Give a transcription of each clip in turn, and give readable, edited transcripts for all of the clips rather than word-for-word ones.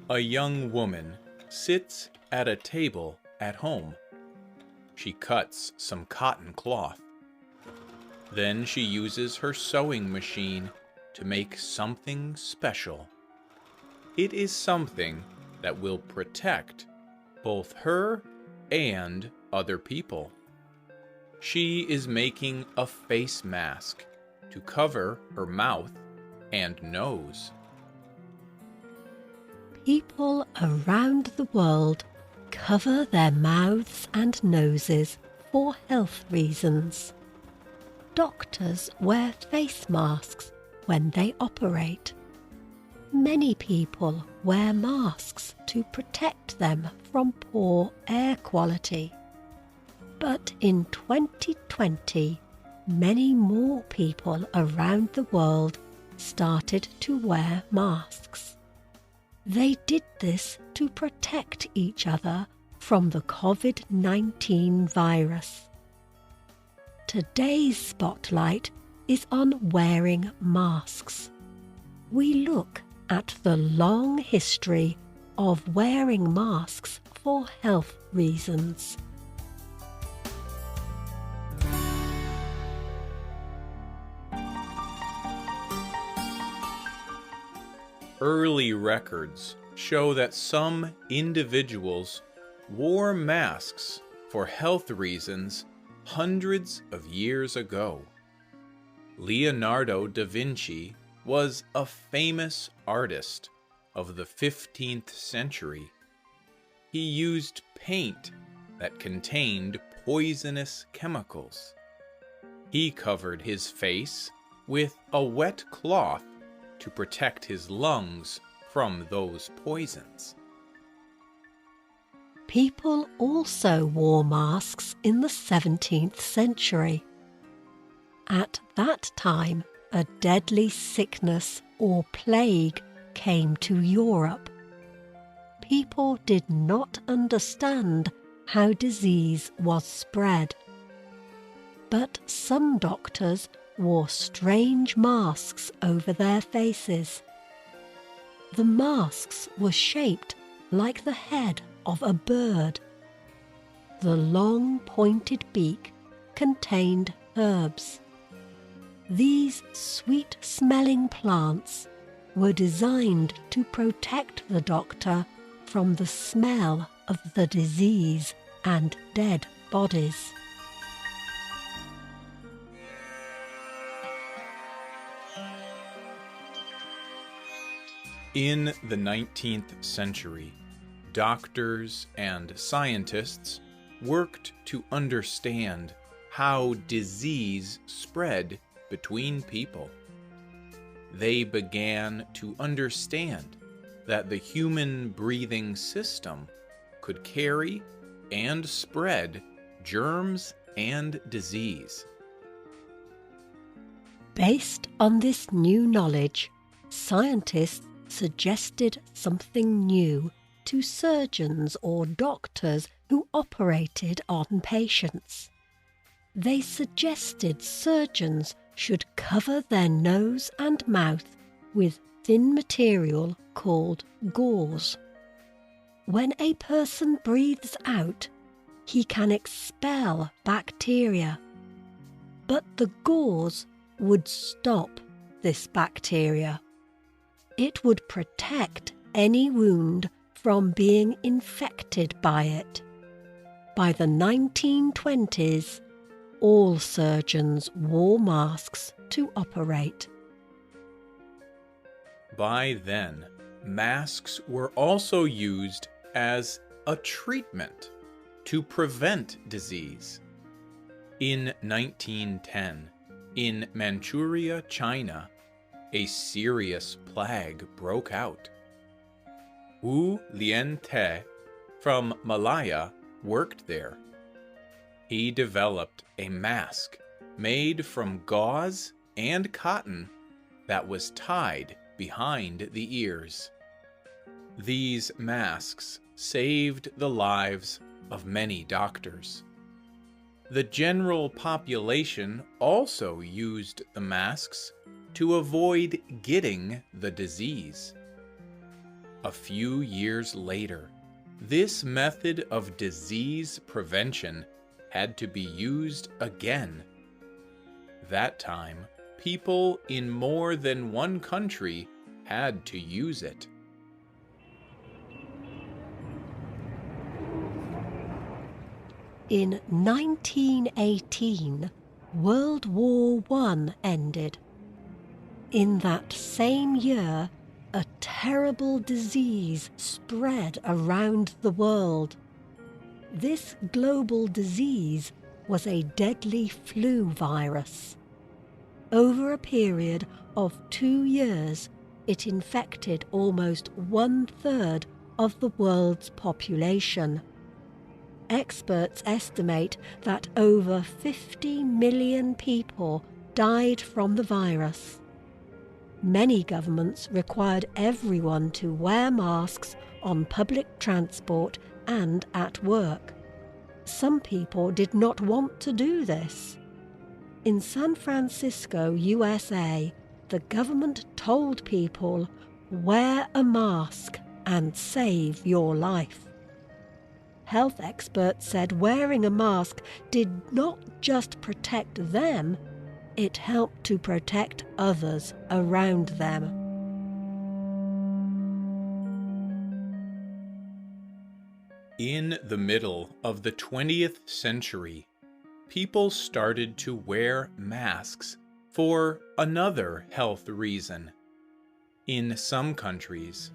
A young woman sits at a table at home. She cuts some cotton cloth. Then she uses her sewing machine to make something special. It is something that will protect both her and other people. She is making a face mask to cover her mouth and nose. People around the world cover their mouths and noses for health reasons. Doctors wear face masks when they operate. Many people wear masks to protect them from poor air quality. But in 2020, many more people around the world started to wear masks. They did this to protect each other from the COVID-19 virus. Today's spotlight is on wearing masks. We look at the long history of wearing masks for health reasons. Early records show that some individuals wore masks for health reasons hundreds of years ago. Leonardo da Vinci was a famous artist of the 15th century. He used paint that contained poisonous chemicals. He covered his face with a wet cloth to protect his lungs from those poisons. People also wore masks in the 17th century. At that time, a deadly sickness or plague came to Europe. People did not understand how disease was spread. But some doctors wore strange masks over their faces. The masks were shaped like the head of a bird. The long pointed beak contained herbs. These sweet-smelling plants were designed to protect the doctor from the smell of the disease and dead bodies. In the 19th century, doctors and scientists worked to understand how disease spread between people. They began to understand that the human breathing system could carry and spread germs and disease. Based on this new knowledge, scientists suggested something new to surgeons or doctors who operated on patients. They suggested surgeons should cover their nose and mouth with thin material called gauze. When a person breathes out, he can expel bacteria, but the gauze would stop this bacteria. It would protect any wound from being infected by it. By the 1920s, all surgeons wore masks to operate. By then, masks were also used as a treatment to prevent disease. In 1910, in Manchuria, China, a serious plague broke out. Wu Lian-te from Malaya worked there. He developed a mask made from gauze and cotton that was tied behind the ears. These masks saved the lives of many doctors. The general population also used the masks to avoid getting the disease. a few years later, this method of disease prevention had to be used again. That time, people in more than one country had to use it. In 1918, World War I ended. In that same year, a terrible disease spread around the world. This global disease was a deadly flu virus. Over a period of 2 years, it infected almost 1/3 of the world's population. Experts estimate that over 50 million people died from the virus. Many governments required everyone to wear masks on public transport and at work. Some people did not want to do this. In San Francisco, USA, the government told people, "Wear a mask and save your life." Health experts said wearing a mask did not just protect them, it helped to protect others around them. In the middle of the 20th century, people started to wear masks for another health reason. In some countries,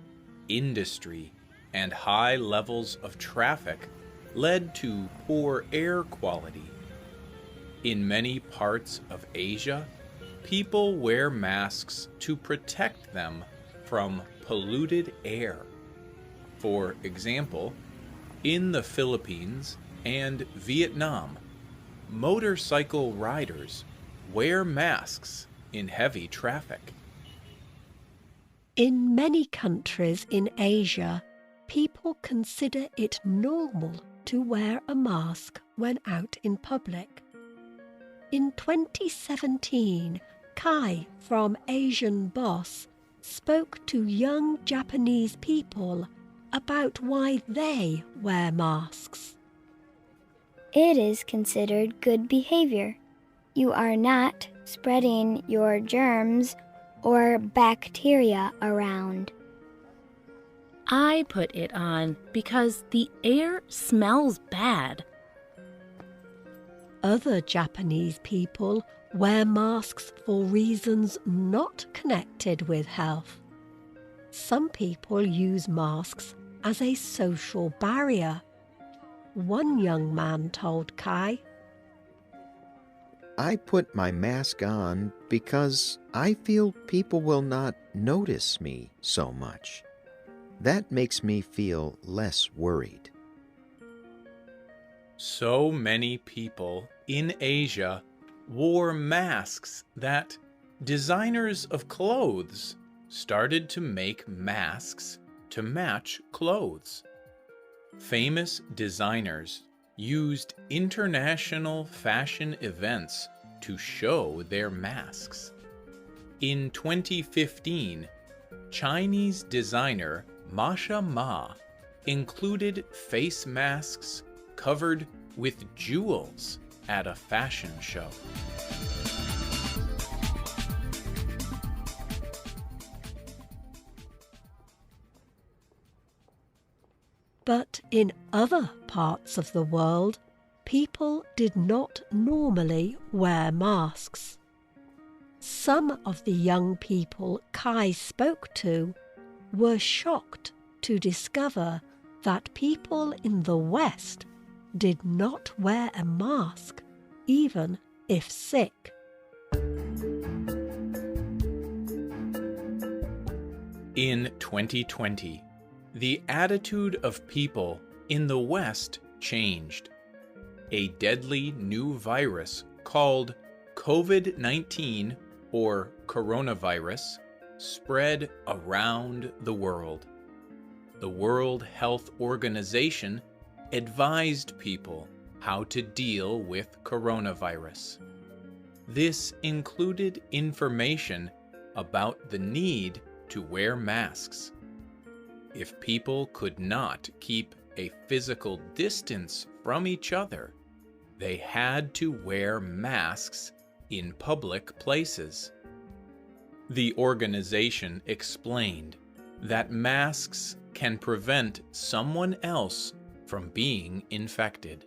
industry and high levels of traffic led to poor air quality. In many parts of Asia, people wear masks to protect them from polluted air. For example, in the Philippines and Vietnam, motorcycle riders wear masks in heavy traffic. In many countries in Asia, people consider it normal to wear a mask when out in public. In 2017, Kai from Asian Boss spoke to young Japanese people about why they wear masks. It is considered good behavior. You are not spreading your germs or bacteria around. I put it on because the air smells bad. Other Japanese people wear masks for reasons not connected with health. Some people use masks as a social barrier. One young man told Kai, "I put my mask on because I feel people will not notice me so much. That makes me feel less worried." So many people in Asia wore masks that designers of clothes started to make masks to match clothes. Famous designers used international fashion events to show their masks. In 2015, Chinese designer Masha Ma included face masks covered with jewels at a fashion show. But in other parts of the world, people did not normally wear masks. Some of the young people Kai spoke to were shocked to discover that people in the West did not wear a mask, even if sick. In 2020, the attitude of people in the West changed. A deadly new virus called COVID-19 or coronavirus spread around the world. The World Health Organization advised people how to deal with coronavirus. This included information about the need to wear masks. if people could not keep a physical distance from each other, they had to wear masks in public places. The organization explained that masks can prevent someone else from being infected.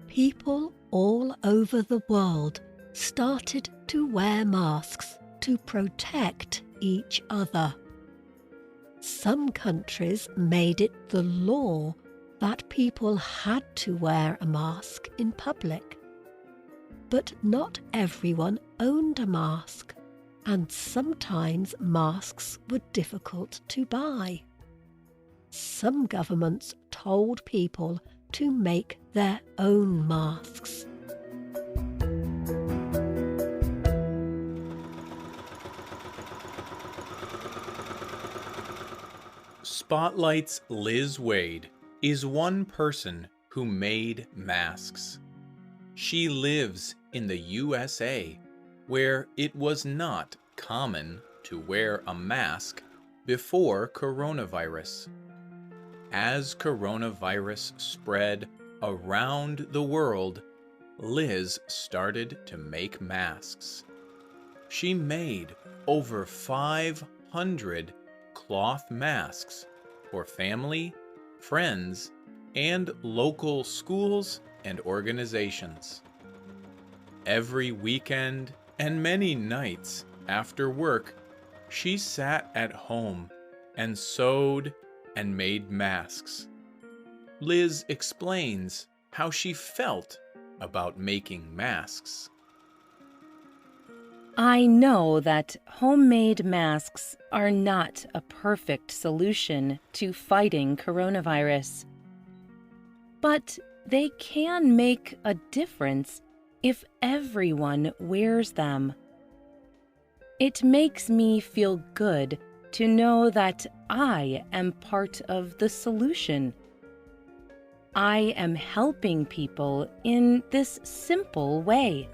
People all over the world started to wear masks to protect each other. Some countries made it the law that people had to wear a mask in public. But not everyone owned a mask, and sometimes masks were difficult to buy. Some governments told people to make their own masks. Spotlight's Liz Wade is one person who made masks. She lives in the USA, where it was not common to wear a mask before coronavirus. As coronavirus spread around the world, Liz started to make masks. She made over 500 cloth masks for family, friends, and local schools and organizations. Every weekend and many nights after work, she sat at home and sewed and made masks. Liz explains how she felt about making masks. I know that homemade masks are not a perfect solution to fighting coronavirus. But they can make a difference if everyone wears them. It makes me feel good to know that I am part of the solution. I am helping people in this simple way.